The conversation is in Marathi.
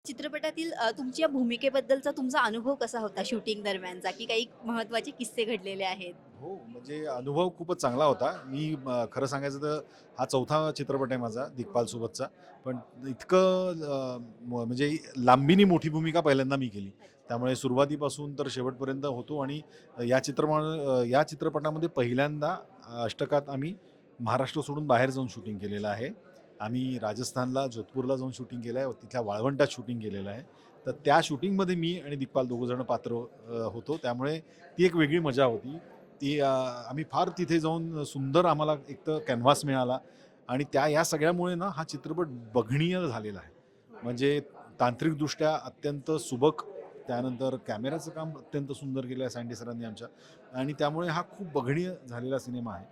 चित्रपटातील तुमच्या भूमिकेबद्दलचा तुमचा अनुभव कसा होता शूटिंग दरम्यानचा? की काही महत्त्वाचे किस्से घडलेले आहेत? हो, म्हणजे अनुभव खूपच चांगला होता. मी खरं सांगायचं तर हा 4था चित्रपट आहे माझा दिग्पालसोबतचा. पण इतकं म्हणजे लांबीनी मोठी भूमिका पहिल्यांदा मी केली. त्यामुळे सुरुवातीपासून तर शेवटपर्यंत होतो आणि या चित्रपटामध्ये पहिल्यांदा अष्टकात आम्ही महाराष्ट्र सोडून बाहेर जाऊन शूटिंग केलेलं आहे. आम्ही राजस्थानला, जोधपूरला जाऊन शूटिंग केलं आहे. तिथल्या वाळवंटात शूटिंग केलेलं आहे. तर त्या शूटिंगमध्ये मी आणि दिग्पाल दोघंजण पात्र होतो. त्यामुळे ती एक वेगळी मजा होती. आम्ही फार तिथे जाऊन सुंदर आम्हाला एक तर कॅनव्हास मिळाला आणि या सगळ्यामुळे ना हा चित्रपट बघणीय झालेला आहे. म्हणजे तांत्रिकदृष्ट्या अत्यंत सुबक, त्यानंतर कॅमेऱ्याचं काम अत्यंत सुंदर केलं आहे सँडी सरांनी आमच्या आणि त्यामुळे हा खूप बघणीय झालेला सिनेमा आहे.